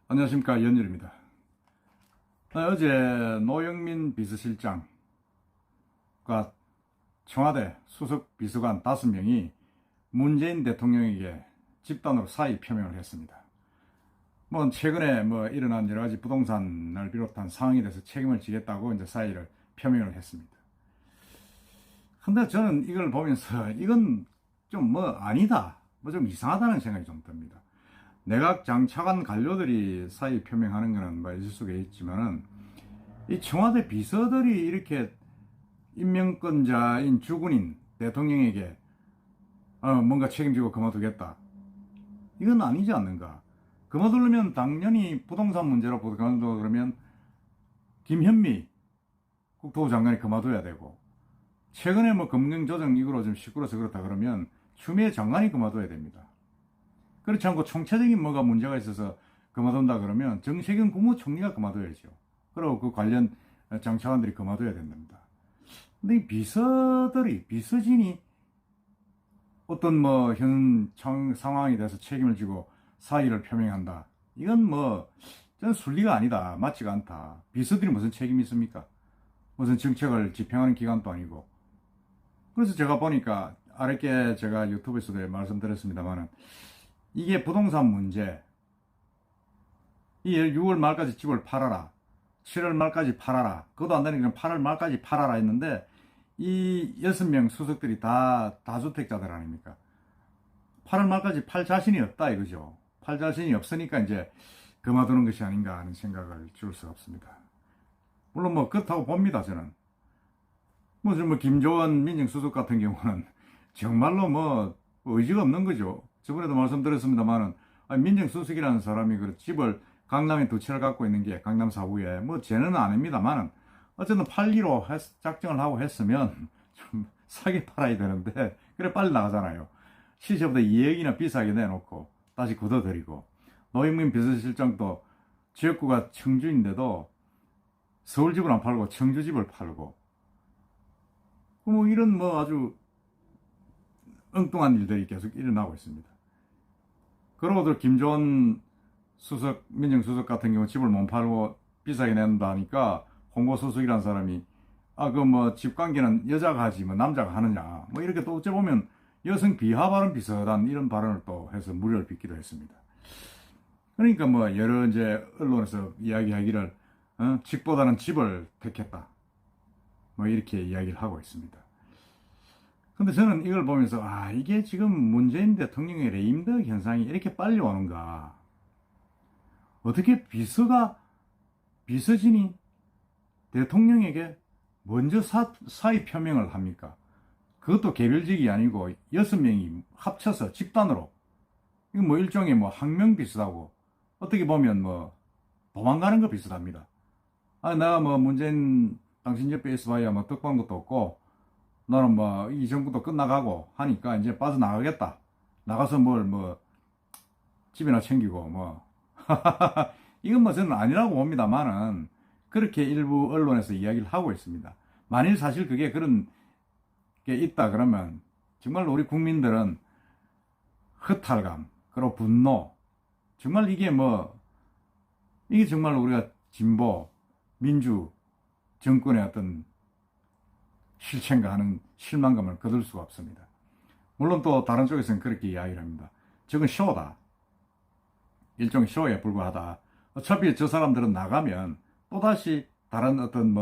안녕하십니까, 연일입니다. 어제 노영민 비서실장과 청와대 수석 비서관 5명이 문재인 대통령에게 집단으로 사의 표명을 했습니다. 최근에 일어난 여러 가지 부동산을 비롯한 상황에 대해서 책임을 지겠다고 이제 사의를 표명을 했습니다. 근데 저는 이걸 보면서 이건 좀 아니다, 좀 이상하다는 생각이 좀 듭니다. 내각 장차관 관료들이 사의 표명하는 거는 있을 수가 있지만은, 이 청와대 비서들이 이렇게 임명권자인 주군인 대통령에게 뭔가 책임지고 그만두겠다, 이건 아니지 않는가. 그만두려면 당연히 부동산 문제로 그만두고 그러면 김현미 국토부 장관이 그만둬야 되고, 최근에 검경조정 이거로 좀 시끄러워서 그렇다 그러면 추미애 장관이 그만둬야 됩니다. 그렇지 않고 총체적인 뭐가 문제가 있어서 그만둔다 그러면 정세균 국무총리가 그만둬야죠. 그리고 그 관련 장차관들이 그만둬야 된답니다. 근데 이 비서진이 어떤 현 상황에 대해서 책임을 지고 사의를 표명한다, 이건 저는 순리가 아니다, 맞지가 않다. 비서들이 무슨 책임이 있습니까? 무슨 정책을 집행하는 기관도 아니고. 그래서 제가 보니까 아랫게 제가 유튜브에서도 말씀드렸습니다만은, 이게 부동산 문제, 이 6월 말까지 집을 팔아라, 7월 말까지 팔아라, 그것도 안 되니까 8월 말까지 팔아라 했는데, 이 6명 수석들이 다 다주택자들 아닙니까? 8월 말까지 팔 자신이 없다 이거죠. 팔 자신이 없으니까 이제 그만두는 것이 아닌가 하는 생각을 지울 수가 없습니다. 물론 그렇다고 봅니다, 저는. 김조원 민정수석 같은 경우는 정말로 의지가 없는 거죠. 저번에도 말씀드렸습니다만은, 민정수석이라는 사람이 그 집을 강남에 2채를 갖고 있는 게 강남 4구에 쟤는 아닙니다만은, 어쨌든 팔기로 작정을 하고 했으면 좀 싸게 팔아야 되는데, 그래 빨리 나가잖아요. 시세보다 2억이나 비싸게 내놓고 다시 걷어들이고, 노영민 비서실장도 지역구가 청주인데도 서울 집을 안 팔고 청주 집을 팔고, 이런 아주 엉뚱한 일들이 계속 일어나고 있습니다. 그러고도 김조원 민정수석 같은 경우 집을 못 팔고 비싸게 낸다 하니까, 홍보수석이라는 사람이 집 관계는 여자가 하지 남자가 하느냐, 이렇게 또 어째 보면 여성 비하 발언 비슷한 이런 발언을 또 해서 무료를 빚기도 했습니다. 그러니까 여러 이제 언론에서 이야기하기를 직보다는 집을 택했다, 이렇게 이야기를 하고 있습니다. 근데 저는 이걸 보면서 이게 지금 문재인 대통령의 레임덕 현상이 이렇게 빨리 오는가. 어떻게 비서진이 대통령에게 먼저 사의 표명을 합니까? 그것도 개별직이 아니고 6명이 합쳐서 집단으로. 이거 일종의 항명 비슷하고, 어떻게 보면 도망가는 거 비슷합니다. 내가 문재인 당신 옆에 있어봐야 떡방 것도 없고, 너는 이 정부도 끝나가고 하니까 이제 빠져나가겠다, 나가서 집이나 챙기고 이건 저는 아니라고 봅니다만은, 그렇게 일부 언론에서 이야기를 하고 있습니다. 만일 사실 그게 그런 게 있다 그러면 정말 우리 국민들은 허탈감, 그리고 분노, 정말 이게 정말 우리가 진보 민주 정권의 어떤 실체인가 하는 실망감을 거둘 수가 없습니다. 물론 또 다른 쪽에서는 그렇게 이야기를 합니다. 저건 쇼다, 일종의 쇼에 불과하다. 어차피 저 사람들은 나가면 또다시 다른 어떤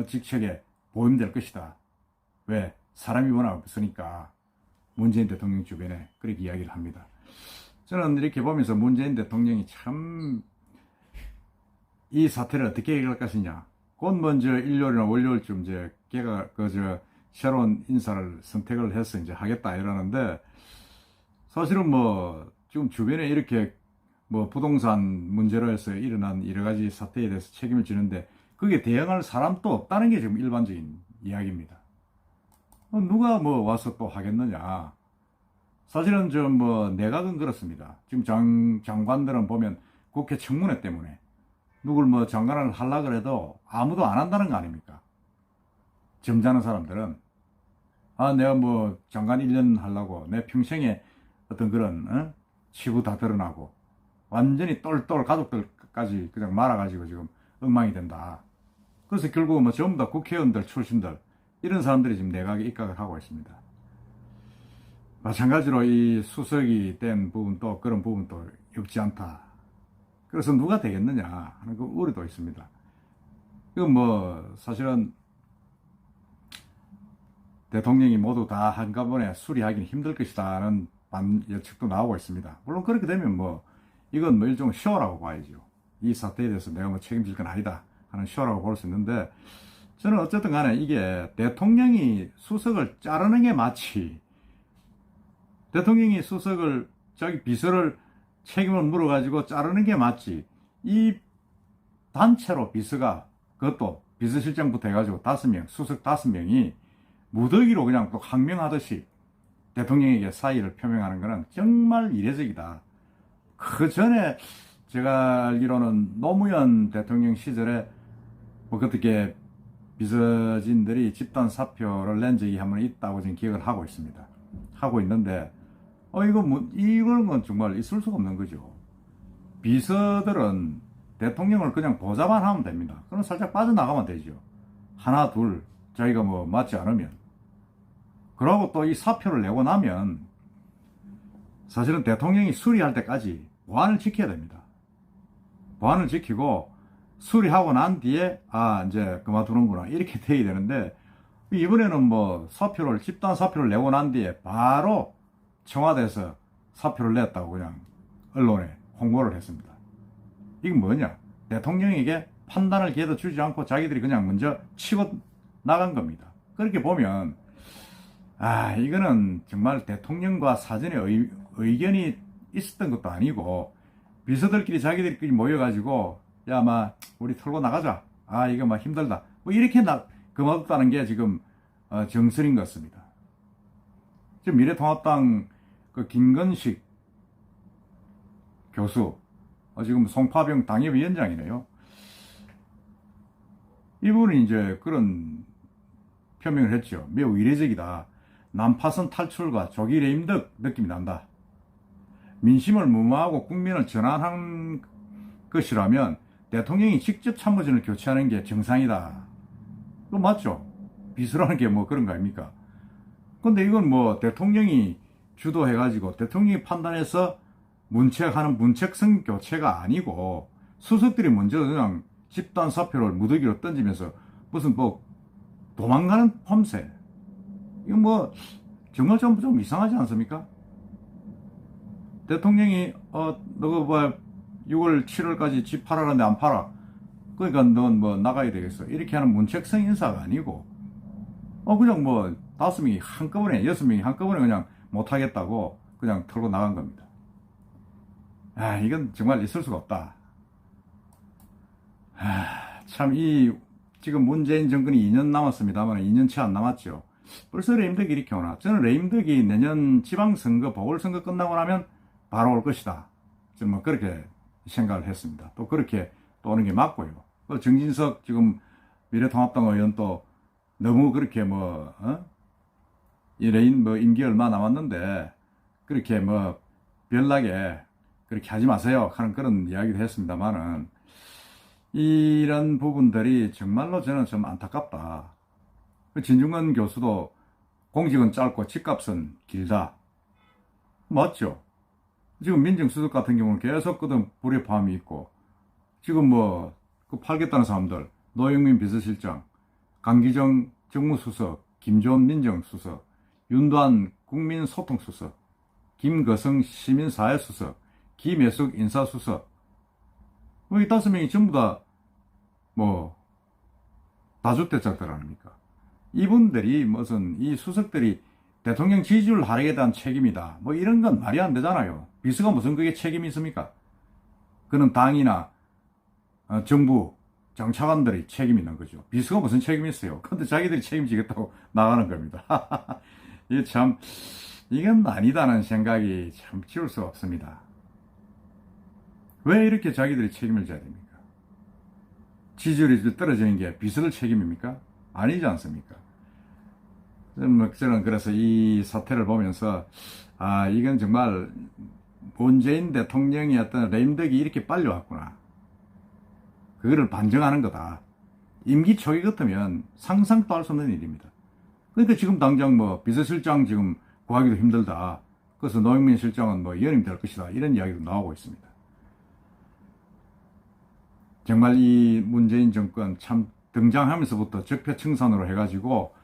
직책에 보임될 것이다. 왜? 사람이 워낙 없으니까. 문재인 대통령 주변에 그렇게 이야기를 합니다. 저는 이렇게 보면서 문재인 대통령이 참 이 사태를 어떻게 해결할 것이냐. 곧 먼저 일요일이나 월요일쯤 이제 걔가 새로운 인사를 선택을 해서 이제 하겠다 이러는데, 사실은 지금 주변에 이렇게 부동산 문제로 해서 일어난 여러 가지 사태에 대해서 책임을 지는데, 그게 대응할 사람도 없다는 게 지금 일반적인 이야기입니다. 누가 와서 또 하겠느냐. 사실은 내각은 그렇습니다. 지금 장관들은 보면 국회 청문회 때문에 누굴 장관을 하려고 그래도 아무도 안 한다는 거 아닙니까? 점잖은 사람들은 내가 장관 1년 하려고 내 평생에 어떤 그런 치부 다 드러나고 완전히 똘똘 가족들 수석까지 그냥 말아가지고 지금 엉망이 된다. 그래서 결국 뭐 전부 다 국회의원들 출신들 이런 사람들이 지금 내각에 입각을 하고 있습니다. 마찬가지로 이 수석이 된 부분도 그런 부분도 없지 않다. 그래서 누가 되겠느냐 하는 그 우려도 있습니다. 이건 뭐 사실은 대통령이 모두 다 한꺼번에 수리하기는 힘들 것이다는 예측도 나오고 있습니다. 물론 그렇게 되면 뭐 이건 뭐 일종의 쇼라고 봐야죠. 이 사태에 대해서 내가 뭐 책임질 건 아니다 하는 쇼라고 볼 수 있는데, 저는 어쨌든 간에 이게 대통령이 수석을 자르는 게 맞지, 대통령이 수석을 자기 비서를 책임을 물어가지고 자르는 게 맞지, 이 단체로 비서가, 그것도 비서실장부터 해가지고 5명, 수석 5명이 무더기로 그냥 또 항명하듯이 대통령에게 사의를 표명하는 것은 정말 이례적이다. 그 전에 제가 알기로는 노무현 대통령 시절에 뭐 그렇게 비서진들이 집단 사표를 낸 적이 한 번 있다고 지금 기억을 하고 있습니다. 하고 있는데, 이건 정말 있을 수가 없는 거죠. 비서들은 대통령을 그냥 보좌만 하면 됩니다. 그럼 살짝 빠져나가면 되죠. 하나, 둘, 자기가 뭐 맞지 않으면. 그러고 또 이 사표를 내고 나면 사실은 대통령이 수리할 때까지 보안을 지켜야 됩니다. 보안을 지키고 수리하고 난 뒤에 이제 그만두는구나 이렇게 돼야 되는데, 이번에는 뭐 사표를, 집단 사표를 내고 난 뒤에 바로 청와대에서 사표를 냈다고 그냥 언론에 홍보를 했습니다. 이건 뭐냐? 대통령에게 판단을 기회도 주지 않고 자기들이 그냥 먼저 치고 나간 겁니다. 그렇게 보면 이거는 정말 대통령과 사전에 의견이 있었던 것도 아니고, 비서들끼리 자기들끼리 모여가지고 우리 털고 나가자, 이거 막 힘들다, 뭐 이렇게 그만뒀다는 게 지금 정설인 것 같습니다. 지금 미래통합당 그 김건식 교수, 지금 송파병 당협위원장이네요. 이분이 이제 그런 표명을 했죠. 매우 이례적이다. 난파선 탈출과 조기 레임덕 느낌이 난다. 민심을 무마하고 국민을 전환한 것이라면 대통령이 직접 참모진을 교체하는 게 정상이다. 그거 맞죠? 비서라는 게 뭐 그런 거 아닙니까? 근데 이건 뭐 대통령이 주도해가지고 대통령이 판단해서 문책하는 문책성 교체가 아니고, 수석들이 먼저 그냥 집단 사표를 무더기로 던지면서 무슨 뭐 도망가는 폼새. 이건 뭐 정말 좀 이상하지 않습니까? 대통령이 너가 뭐 6월 7월까지 집 팔아라는데 안 팔아, 그러니까 넌 뭐 나가야 되겠어, 이렇게 하는 문책성 인사가 아니고, 그냥 뭐 5명이 한꺼번에, 6명이 한꺼번에 그냥 못하겠다고 그냥 털고 나간 겁니다. 이건 정말 있을 수가 없다. 참, 지금 문재인 정권이 2년 남았습니다만 2년치 안 남았죠. 벌써 레임덕이 이렇게 오나? 저는 레임덕이 내년 지방선거, 보궐선거 끝나고 나면 바로 올 것이다. 저는 뭐 그렇게 생각을 했습니다. 또 그렇게 또 오는 게 맞고요. 정진석 지금 미래통합당 의원도 너무 그렇게 임기 얼마 남았는데 그렇게 별나게 그렇게 하지 마세요 하는 그런 이야기도 했습니다만은, 이런 부분들이 정말로 저는 좀 안타깝다. 진중권 교수도 공직은 짧고 집값은 길다. 맞죠? 지금 민정수석 같은 경우는 계속 불협화음이 있고, 지금 그 팔겠다는 사람들, 노영민 비서실장, 강기정 정무수석, 김조은 민정수석, 윤도한 국민소통수석, 김거성 시민사회수석, 김혜숙 인사수석, 이 5명이 전부 다 다주택자들 아닙니까? 이분들이 이 수석들이 대통령 지지율 하락에 대한 책임이다, 이런 건 말이 안 되잖아요. 비서가 무슨 그게 책임이 있습니까? 그는 당이나 정부 장차관들이 책임이 있는 거죠. 비서가 무슨 책임이 있어요? 근데 자기들이 책임지겠다고 나가는 겁니다. 이건 아니다는 생각이 참 지울 수가 없습니다. 왜 이렇게 자기들이 책임을 져야 됩니까? 지지율이 떨어지는 게 비서들 책임입니까? 아니지 않습니까? 저는 그래서 이 사태를 보면서 이건 정말 문재인 대통령의 어떤 레임덕이 이렇게 빨리 왔구나. 그거를 반증하는 거다. 임기 초기 같으면 상상도 할 수 없는 일입니다. 그러니까 지금 당장 뭐 비서실장 지금 구하기도 힘들다. 그래서 노영민 실장은 뭐 연임될 것이다. 이런 이야기도 나오고 있습니다. 정말 이 문재인 정권 참 등장하면서부터 적폐청산으로 해가지고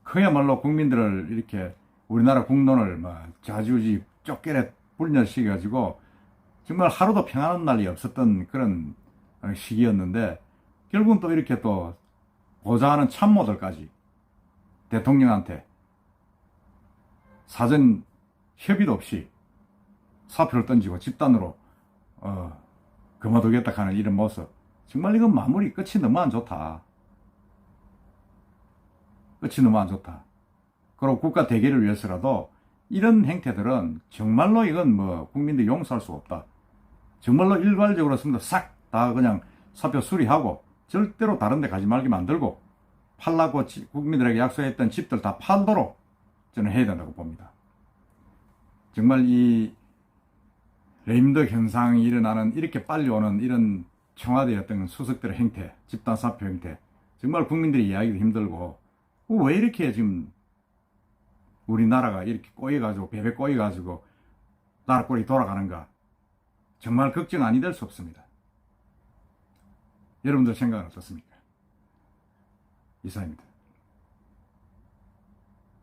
그야말로 국민들을 이렇게 우리나라 국론을 막 좌지우지 쫓겨내 불멸시켜가지고 정말 하루도 평안한 날이 없었던 그런 시기였는데 결국은 또 이렇게 또 보좌하는 참모들까지 대통령한테 사전 협의도 없이 사표를 던지고 집단으로 그만두겠다 하는 이런 모습, 정말 이건 마무리 끝이 너무 안 좋다. 끝이 너무 안 좋다. 그리고 국가 대계를 위해서라도 이런 행태들은 정말로 이건 뭐 국민들이 용서할 수 없다. 정말로 일괄적으로 싹 다 그냥 사표 수리하고 절대로 다른 데 가지 말게 만들고 팔라고 국민들에게 약속했던 집들 다 팔도록 저는 해야 된다고 봅니다. 정말 이 레임덕 현상이 일어나는, 이렇게 빨리 오는 이런 청와대 어떤 수석들의 행태, 집단 사표 행태, 정말 국민들이 이해하기도 힘들고, 왜 이렇게 지금 우리나라가 이렇게 꼬여가지고, 베베 꼬여가지고 나라 꼴이 돌아가는가, 정말 걱정 아니 될 수 없습니다. 여러분들 생각은 어떻습니까? 이상입니다.